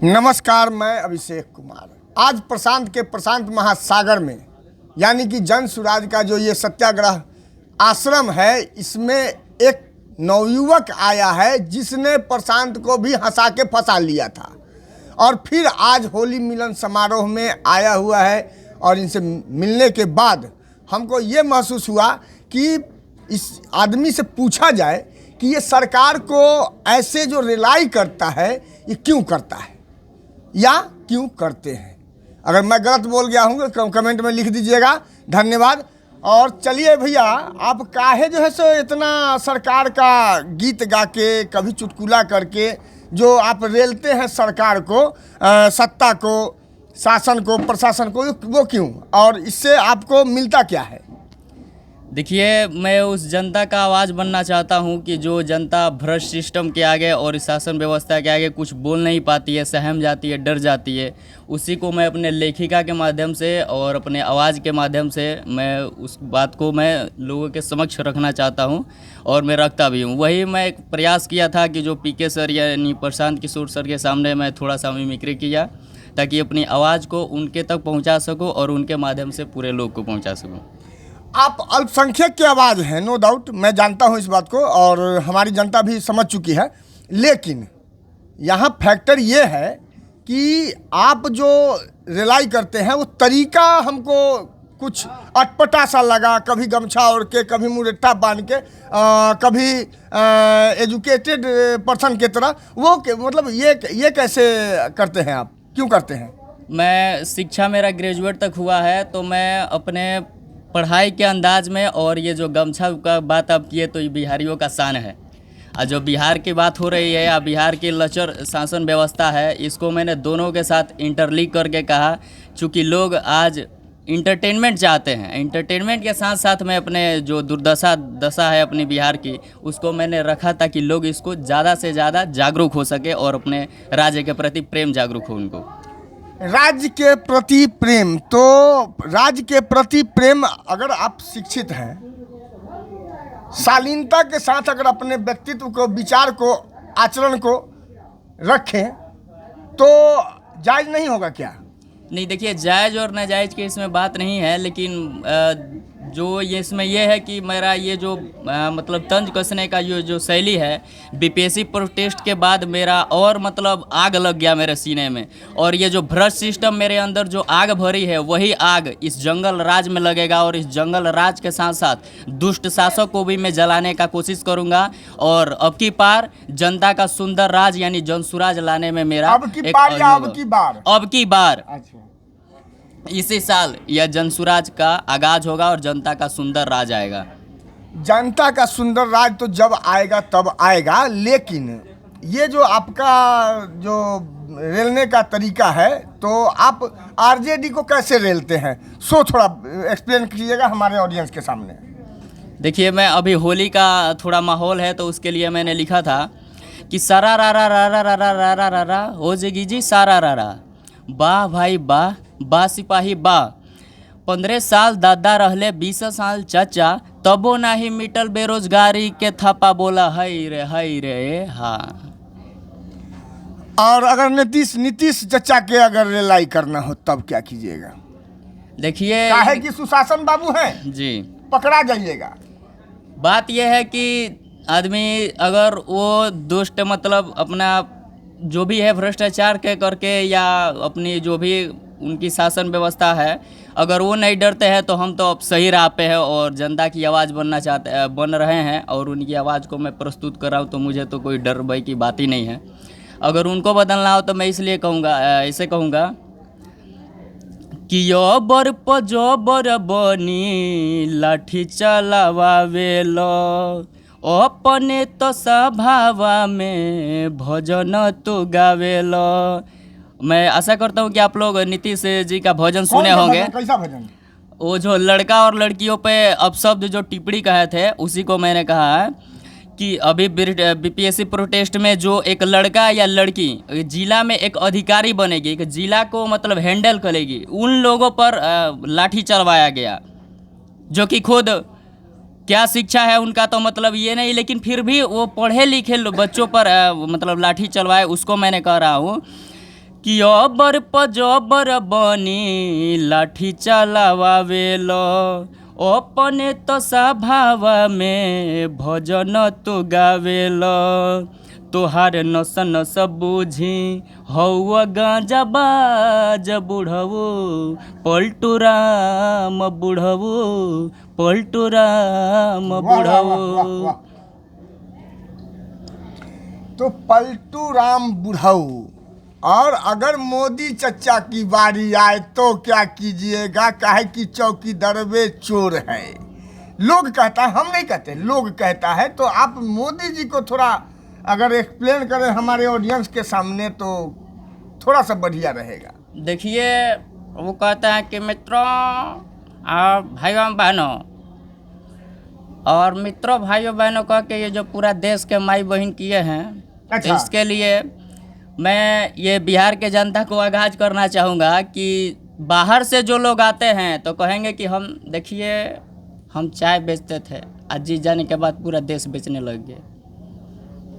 नमस्कार, मैं अभिषेक कुमार। आज प्रशांत के प्रशांत महासागर में यानी कि जन सुराज का जो ये सत्याग्रह आश्रम है, इसमें एक नवयुवक आया है जिसने प्रशांत को भी हंसा के फंसा लिया था और फिर आज होली मिलन समारोह में आया हुआ है। और इनसे मिलने के बाद हमको ये महसूस हुआ कि इस आदमी से पूछा जाए कि ये सरकार को ऐसे जो रिलाई करता है ये क्यों करता है या क्यों करते हैं। अगर मैं गलत बोल गया हूँ तो कमेंट में लिख दीजिएगा। धन्यवाद। और चलिए भैया, आप काहे जो है सो इतना सरकार का गीत गा के, कभी चुटकुला करके जो आप रेलते हैं सरकार को, सत्ता को, शासन को, प्रशासन को, वो क्यों? और इससे आपको मिलता क्या है? देखिए, मैं उस जनता का आवाज़ बनना चाहता हूं कि जो जनता भ्रष्ट सिस्टम के आगे और इस शासन व्यवस्था के आगे कुछ बोल नहीं पाती है, सहम जाती है, डर जाती है। उसी को मैं अपने लेखिका के माध्यम से और अपने आवाज़ के माध्यम से मैं उस बात को मैं लोगों के समक्ष रखना चाहता हूं और मैं रखता भी हूं। वही मैं एक प्रयास किया था कि जो पीके सर यानी प्रशांत किशोर सर के सामने मैं थोड़ा सा मिमिक्री किया ताकि अपनी आवाज़ को उनके तक पहुँचा सकूँ और उनके माध्यम से पूरे लोग को पहुँचा सकूँ। आप अल्पसंख्यक की आवाज़ हैं, नो डाउट, मैं जानता हूं इस बात को और हमारी जनता भी समझ चुकी है। लेकिन यहाँ फैक्टर ये है कि आप जो रिलाई करते हैं वो तरीका हमको कुछ अटपटा सा लगा। कभी गमछा ओढ़ के, कभी मुरेट्ठा बांध के, कभी एजुकेटेड पर्सन की तरह, वो मतलब ये कैसे करते हैं आप, क्यों करते हैं? मैं शिक्षा मेरा ग्रेजुएट तक हुआ है, तो मैं अपने पढ़ाई के अंदाज में, और ये जो गमछा का बात आप किए तो ये बिहारियों का शान है। और जो बिहार की बात हो रही है या बिहार की लचर शासन व्यवस्था है, इसको मैंने दोनों के साथ इंटरलिंक करके कहा। चूँकि लोग आज इंटरटेनमेंट चाहते हैं, इंटरटेनमेंट के साथ साथ मैं अपने जो दशा है अपनी बिहार की, उसको मैंने रखा ताकि लोग इसको ज़्यादा से ज़्यादा जागरूक हो सके और अपने राज्य के प्रति प्रेम जागरूक हो उनको। राज्य के प्रति प्रेम, तो राज्य के प्रति प्रेम, अगर आप शिक्षित हैं, शालीनता के साथ अगर अपने व्यक्तित्व को, विचार को, आचरण को रखें तो जायज़ नहीं होगा क्या? नहीं, देखिए, जायज़ और नाजायज़ की इसमें बात नहीं है, लेकिन जो ये इसमें यह है कि मेरा ये जो मतलब तंज कसने का जो शैली है, बीपीएससी प्रोटेस्ट के बाद मेरा और मतलब आग लग गया मेरे सीने में। और ये जो भ्रष्ट सिस्टम मेरे अंदर जो आग भरी है, वही आग इस जंगल राज में लगेगा और इस जंगल राज के साथ साथ दुष्ट शासक को भी मैं जलाने का कोशिश करूँगा। और अब की पार जनता का सुंदर राज यानी जनसुराज लाने में मेरा अब की बार या अब की बार? अच्छा, इसी साल यह जनसुराज का आगाज होगा और जनता का सुंदर राज आएगा। जनता का सुंदर राज तो जब आएगा तब आएगा, लेकिन ये जो आपका जो रेलने का तरीका है, तो आप आरजेडी को कैसे रेलते हैं, सो थोड़ा एक्सप्लेन कीजिएगा हमारे ऑडियंस के सामने। देखिए, मैं अभी होली का थोड़ा माहौल है तो उसके लिए मैंने लिखा था कि सारा रा रा रा रा रा रा रा रा रा रा हो जेगी जी सारा रा रा, वाह भाई वाह, बा सिपाही बा, 15 साल दादा रहले 20 साल चाचा, तबो नाही मिटल बेरोजगारी के थापा, बोला हई रे हाँ। और अगर नीतीश चचा के अगर रिलाई करना हो तब क्या कीजिएगा? देखिए, काहे कि सुशासन बाबू हैं जी, पकड़ा जाइएगा। बात यह है कि आदमी अगर वो दुष्ट मतलब अपना जो भी है भ्रष्टाचार के करके या अपनी जो भी उनकी शासन व्यवस्था है, अगर वो नहीं डरते हैं तो हम तो अब सही राह पे है और जनता की आवाज़ बन रहे हैं और उनकी आवाज़ को मैं प्रस्तुत कर रहा हूँ, तो मुझे तो कोई डर भय की बात ही नहीं है। अगर उनको बदलना हो तो मैं इसलिए कहूँगा, ऐसे कहूँगा कि यो बर पजो बर बनी लाठी चलावेलो, अपने तो सभावा में भजन तो गावेलो। मैं आशा करता हूँ कि आप लोग नीतीश जी का भजन सुने होंगे। कैसा भजन? वो जो लड़का और लड़कियों पे अपशब्द जो टिप्पणी कहे थे, उसी को मैंने कहा है कि अभी बीपीएससी प्रोटेस्ट में जो एक लड़का या लड़की जिला में एक अधिकारी बनेगी, एक जिला को मतलब हैंडल करेगी, उन लोगों पर लाठी चलवाया गया, जो कि खुद क्या शिक्षा है उनका तो मतलब ये नहीं, लेकिन फिर भी वो पढ़े लिखे बच्चों पर मतलब लाठी चलवाए, उसको मैंने कह रहा हूँ कि अबर पजबर बनी लाठी चलावेलो, अपने तो स्वभाव में भजन तो गावेलो, तोहार नस नस बूझी हौआ गांजा बाज बुढ़वो, पलटू राम बुढ़वो, पलटू राम वाह, वाह, वाह, वाह, बुढ़वो। वाह। तो पलटू राम बुढ़ऊ, और अगर मोदी चचा की बारी आए तो क्या कीजिएगा, काहे कि चौकी दरबे चोर है। लोग कहता है, हम नहीं कहते, लोग कहता है। तो आप मोदी जी को थोड़ा अगर एक्सप्लेन करें हमारे ऑडियंस के सामने तो थोड़ा सा बढ़िया रहेगा। देखिए, वो कहता है कि मित्रों और भाइयों बहनों, और मित्रों भाइयों बहनों कह के ये जो पूरा देश के माई बहन किए हैं, अच्छा। तो इसके लिए मैं ये बिहार के जनता को आगाज करना चाहूँगा कि बाहर से जो लोग आते हैं तो कहेंगे कि हम देखिए हम चाय बेचते थे, आज जीत जाने के बाद पूरा देश बेचने लग गए।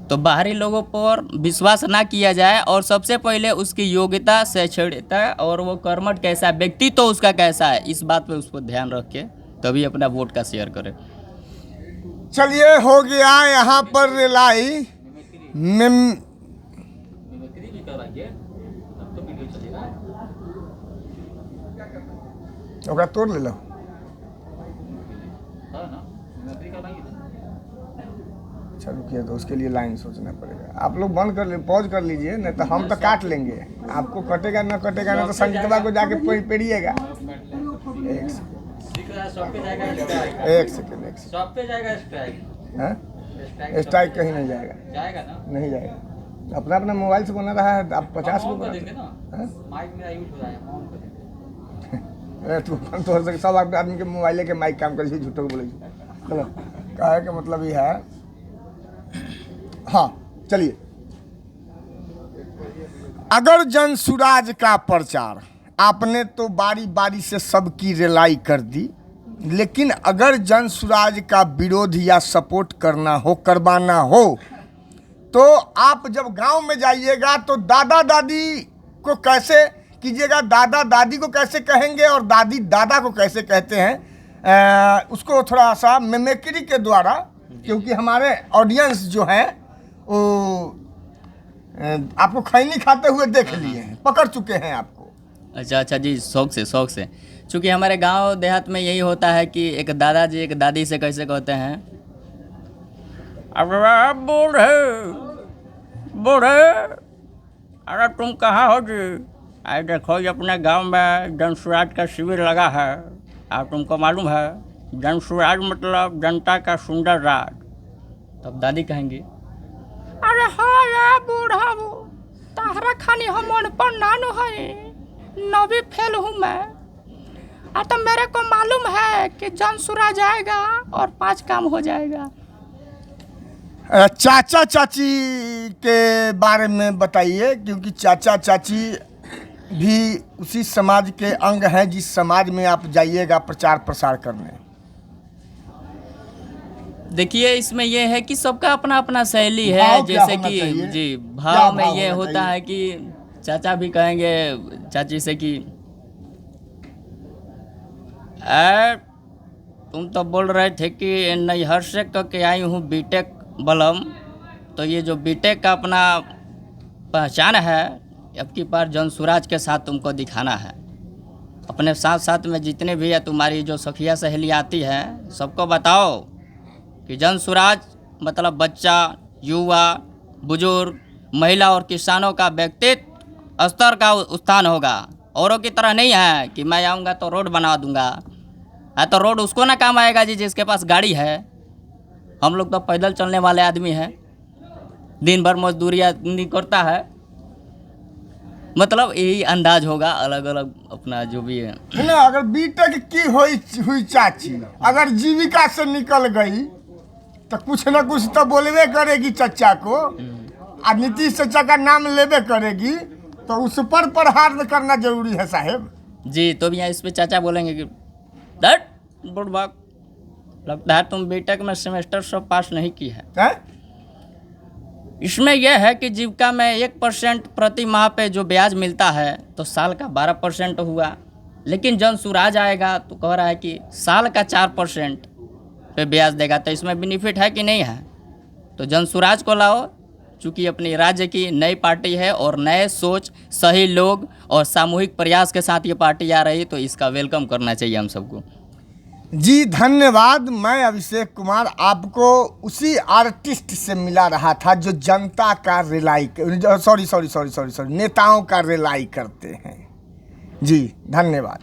तो बाहरी लोगों पर विश्वास ना किया जाए, और सबसे पहले उसकी योग्यता, शैक्षणिकता और वो कर्मठ कैसा व्यक्ति तो उसका कैसा है, इस बात पे उसको ध्यान रख के तभी अपना वोट का शेयर करें। चलिए, हो गया यहाँ पर रिलाई में ओकरा तोड़ ले लो। अच्छा रुकिए, तो उसके लिए लाइन सोचना पड़ेगा। आप लोग बंद कर ले, पॉज कर लीजिए, नहीं तो हम तो काट लेंगे। आपको कटेगा ना कटेगा ना तो संगीतवा को जाके पेड़िएगा। एक सेकंड स्ट्राइक कहीं नहीं जाएगा, जाएगा ना? नहीं जाएगा। अपना अपना मोबाइल से बना रहा है, आप 50 को बना तो सब आदमी के मोबाइले के माइक काम करे, झूठो को बोले। चलो, कहे के मतलब ये है। हाँ चलिए, अगर जन सुराज का प्रचार आपने तो बारी बारी से सबकी रिलाई कर दी, लेकिन अगर जन सुराज का विरोध या सपोर्ट करवाना हो तो आप जब गांव में जाइएगा तो दादा दादी को कैसे कीजिएगा, दादा दादी को कैसे कहेंगे और दादी दादा को कैसे कहते हैं, उसको थोड़ा सा मिमिक्री के द्वारा, क्योंकि हमारे ऑडियंस जो है वो आपको खैनी खाते हुए देख लिए हैं, पकड़ चुके हैं आपको। अच्छा जी, शौक से चूँकि हमारे गांव देहात में यही होता है कि एक दादाजी एक दादी से कैसे कहते हैं, अरे बूढ़े अरे तुम कहाँ हो जी, अरे देखो ये अपने गांव में जन सुराज का शिविर लगा है, और तुमको मालूम है जन सुराज मतलब जनता का सुंदर राज। तब दादी कहेंगी, अरे हाँ यार बूढ़ा वो ताहरा खानी हम पर नानू है, नवी फेल हूँ मैं, तो मेरे को मालूम है कि जन सुराज आएगा और 5 काम हो जाएगा। चाचा चाची के बारे में बताइए, क्योंकि चाचा चाची भी उसी समाज के अंग हैं जिस समाज में आप जाइएगा प्रचार प्रसार करने। देखिए, इसमें यह है कि सबका अपना अपना शैली है, भाव क्या जैसे होना कि चाहिए? जी क्या भाव में भाव ये होना होता चाहिए? है कि चाचा भी कहेंगे चाची से कि तुम तो बोल रहे थे कि नैहर से करके आई हूँ बीटेक बलम, तो ये जो बीटेक का अपना पहचान है, अब की बार जन सुराज के साथ तुमको दिखाना है। अपने साथ साथ में जितने भी है तुम्हारी जो सखिया सहेली आती है, सबको बताओ कि जन सुराज मतलब बच्चा, युवा, बुजुर्ग, महिला और किसानों का व्यक्तित्व स्तर का उत्थान होगा। औरों की तरह नहीं है कि मैं आऊँगा तो रोड बना दूंगा, तो रोड उसको ना काम आएगा जी जिसके पास गाड़ी है। हम लोग तो पैदल चलने वाले आदमी हैं, दिन भर मजदूरी आदमी करता है। मतलब यही अंदाज होगा, अलग अलग अपना जो भी है ना। अगर बीटेक की हुई चाची अगर जीविका से निकल गई तो कुछ ना कुछ तो बोलबे करेगी चचा को, और नीतीश चचा का नाम लेबे करेगी, तो उस पर प्रहार करना जरूरी है साहेब जी। तो भी यहाँ इस पे चाचा बोलेंगे कि दैट बुढ़बाक लगता है तुम बीटेक में सेमेस्टर सब पास नहीं की है। हैं? इसमें यह है कि जीविका में 1% प्रति माह पे जो ब्याज मिलता है तो साल का 12% हुआ, लेकिन जन सुराज आएगा तो कह रहा है कि साल का 4% पे ब्याज देगा, तो इसमें बेनिफिट है कि नहीं है? तो जन सुराज को लाओ, चूँकि अपनी राज्य की नई पार्टी है और नए सोच, सही लोग और सामूहिक प्रयास के साथ ये पार्टी आ रही, तो इसका वेलकम करना चाहिए हम सबको। जी धन्यवाद। मैं अभिषेक कुमार आपको उसी आर्टिस्ट से मिला रहा था जो जनता का रिलाई सॉरी नेताओं का रिलाई करते हैं। जी धन्यवाद।